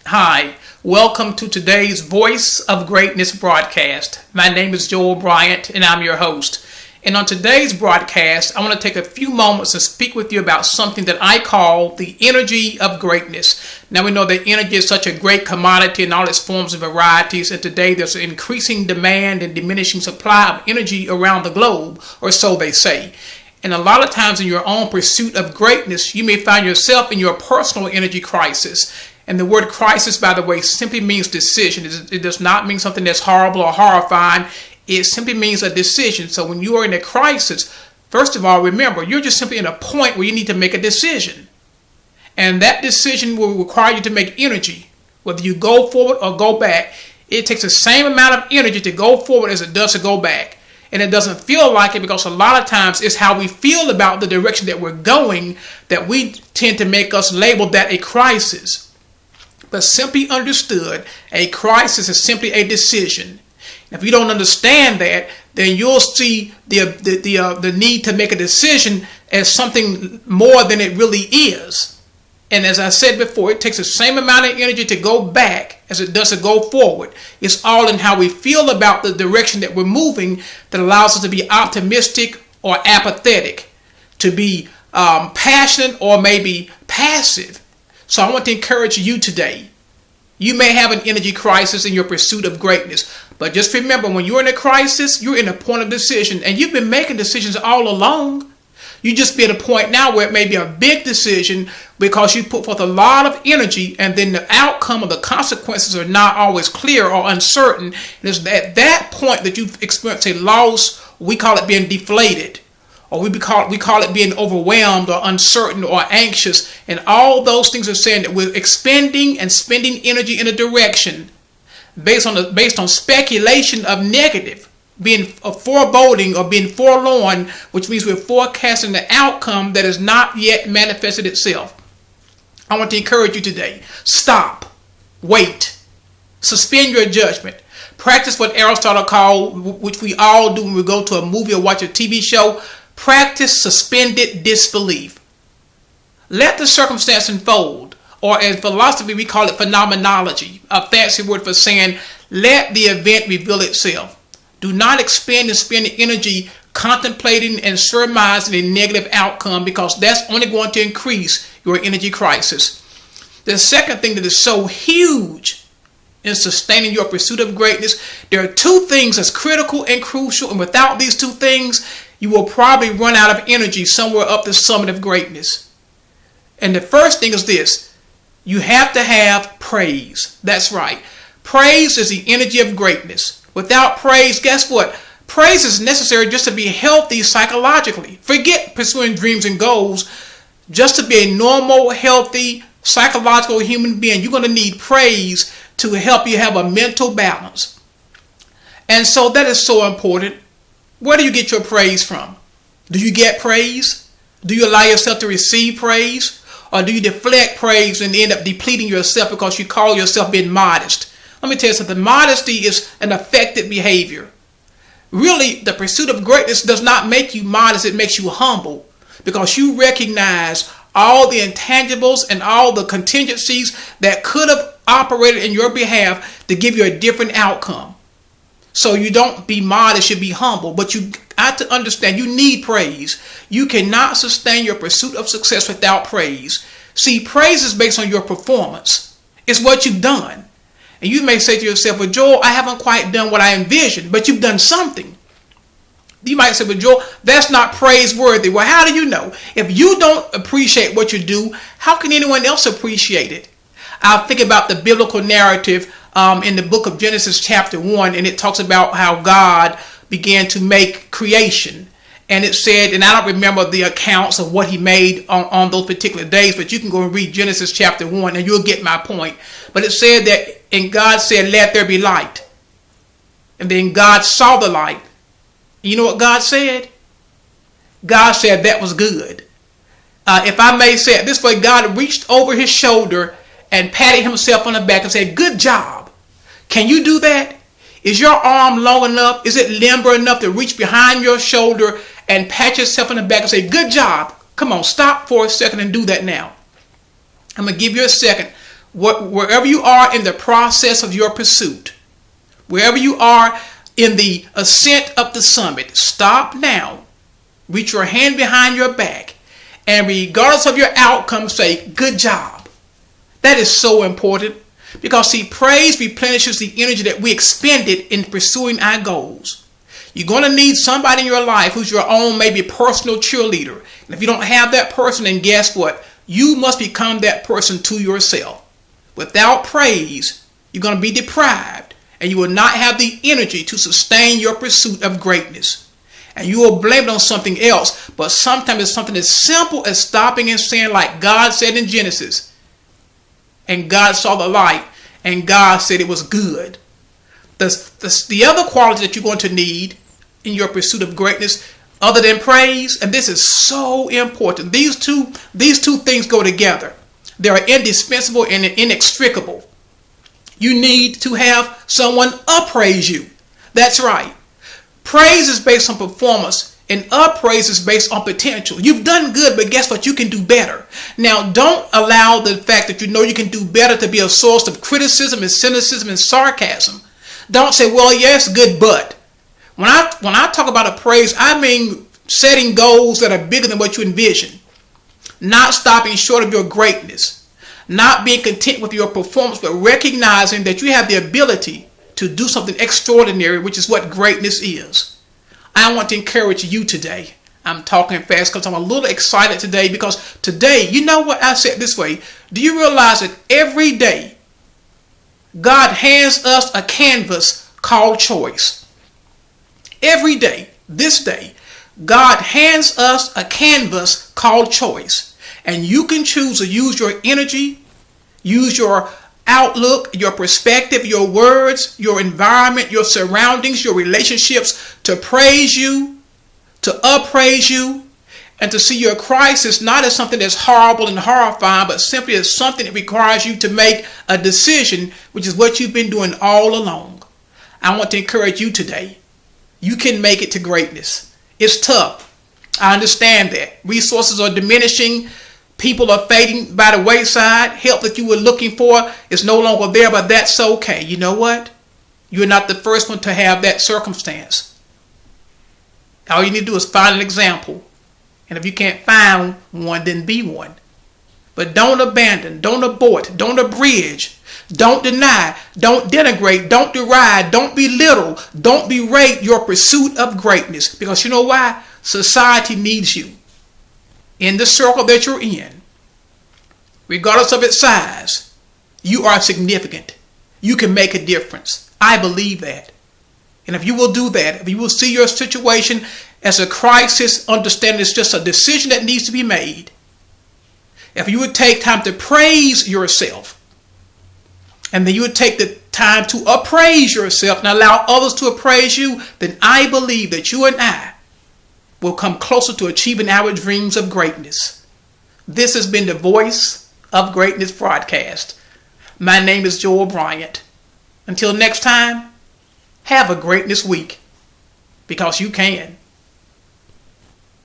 Hi, welcome to today's Voice of Greatness broadcast. My name is Joel Bryant and I'm your host. And on today's broadcast, I want to take a few moments to speak with you about something that I call the energy of greatness. Now we know that energy is such a great commodity in all its forms and varieties, and today there's an increasing demand and diminishing supply of energy around the globe, or so they say. And a lot of times in your own pursuit of greatness, you may find yourself in your personal energy crisis. And the word crisis, by the way, simply means decision. It does not mean something that's horrible or horrifying. It simply means a decision. So when you are in a crisis, first of all, remember, you're just simply in a point where you need to make a decision. And that decision will require you to make energy. Whether you go forward or go back, it takes the same amount of energy to go forward as it does to go back. And it doesn't feel like it because a lot of times it's how we feel about the direction that we're going that we tend to make us label that a crisis. But simply understood, a crisis is simply a decision. If you don't understand that, then you'll see the need to make a decision as something more than it really is. And as I said before, it takes the same amount of energy to go back as it does to go forward. It's all in how we feel about the direction that we're moving that allows us to be optimistic or apathetic, to be passionate or maybe passive. So I want to encourage you today. You may have an energy crisis in your pursuit of greatness, but just remember, when you're in a crisis, you're in a point of decision, and you've been making decisions all along. You just be at a point now where it may be a big decision because you put forth a lot of energy, and then the outcome of the consequences are not always clear or uncertain. And it's at that point that you've experienced a loss. We call it being deflated. Or we call it being overwhelmed or uncertain or anxious. And all those things are saying that we're expending and spending energy in a direction based on speculation of negative, being a foreboding or being forlorn, which means we're forecasting the outcome that has not yet manifested itself. I want to encourage you today. Stop. Wait. Suspend your judgment. Practice what Aristotle called, which we all do when we go to a movie or watch a TV show. Practice suspended disbelief. Let the circumstance unfold, or in philosophy we call it phenomenology, a fancy word for saying let the event reveal itself. Do not expend and spend energy contemplating and surmising a negative outcome, because that's only going to increase your energy crisis. The second thing that is so huge in sustaining your pursuit of greatness, there are two things that's critical and crucial, and without these two things, you will probably run out of energy somewhere up the summit of greatness. And the first thing is this: you have to have praise. That's right. Praise is the energy of greatness. Without praise, guess what? Praise is necessary just to be healthy psychologically. Forget pursuing dreams and goals. Just to be a normal, healthy, psychological human being, you're going to need praise to help you have a mental balance. And so that is so important. Where do you get your praise from? Do you get praise? Do you allow yourself to receive praise? Or do you deflect praise and end up depleting yourself because you call yourself being modest? Let me tell you something. Modesty is an affected behavior. Really, the pursuit of greatness does not make you modest. It makes you humble, because you recognize all the intangibles and all the contingencies that could have operated in your behalf to give you a different outcome. So you don't be modest, you be humble. But you got to understand you need praise. You cannot sustain your pursuit of success without praise. See, praise is based on your performance. It's what you've done. And you may say to yourself, well, Joel, I haven't quite done what I envisioned, but you've done something. You might say, well, Joel, that's not praiseworthy. Well, how do you know? If you don't appreciate what you do, how can anyone else appreciate it? I'll think about the biblical narrative in the book of Genesis chapter 1, and it talks about how God began to make creation. And it said, and I don't remember the accounts of what he made on those particular days, but you can go and read Genesis chapter 1 and you'll get my point. But it said that, and God said, let there be light. And then God saw the light. You know what God said? God said that was good. If I may say it this way, God reached over his shoulder and patted himself on the back and said, good job. Can you do that? Is your arm long enough? Is it limber enough to reach behind your shoulder and pat yourself on the back and say, good job? Come on, stop for a second and do that now. I'm going to give you a second. wherever you are in the process of your pursuit, wherever you are in the ascent of the summit, stop now, reach your hand behind your back, and regardless of your outcome, say, good job. That is so important because, see, praise replenishes the energy that we expended in pursuing our goals. You're going to need somebody in your life who's your own, maybe personal cheerleader. And if you don't have that person, then guess what? You must become that person to yourself. Without praise, you're going to be deprived, and you will not have the energy to sustain your pursuit of greatness. And you will blame it on something else, but sometimes it's something as simple as stopping and saying, like God said in Genesis, and God saw the light, and God said it was good. The other quality that you're going to need in your pursuit of greatness, other than praise, and this is so important, these two things go together. They are indispensable and inextricable. You need to have someone appraise you. That's right. Praise is based on performance, and appraise is based on potential. You've done good, but guess what? You can do better. Now, don't allow the fact that you know you can do better to be a source of criticism and cynicism and sarcasm. Don't say, well, yes, good, but. When I talk about appraise, I mean setting goals that are bigger than what you envision. Not stopping short of your greatness. Not being content with your performance, but recognizing that you have the ability to do something extraordinary, which is what greatness is. I want to encourage you today. I'm talking fast because I'm a little excited today, because today, you know what, I said this way. Do you realize that every day God hands us a canvas called choice? Every day, this day, God hands us a canvas called choice. And you can choose to use your energy, use your outlook, your perspective, your words, your environment, your surroundings, your relationships to praise you, to appraise you, and to see your crisis not as something that's horrible and horrifying, but simply as something that requires you to make a decision, which is what you've been doing all along. I want to encourage you today. You can make it to greatness. It's tough. I understand that. Resources are diminishing. People are fading by the wayside. Help that you were looking for is no longer there, but that's okay. You know what? You're not the first one to have that circumstance. All you need to do is find an example. And if you can't find one, then be one. But don't abandon, don't abort, don't abridge, don't deny, don't denigrate, don't deride, don't belittle, don't berate your pursuit of greatness. Because you know why? Society needs you. In the circle that you're in, regardless of its size, you are significant. You can make a difference. I believe that. And if you will do that, if you will see your situation as a crisis, understand it's just a decision that needs to be made. If you would take time to praise yourself, and then you would take the time to appraise yourself and allow others to appraise you, then I believe that you and I will come closer to achieving our dreams of greatness. This has been the Voice of Greatness broadcast. My name is Joel Bryant. Until next time, have a greatness week, because you can.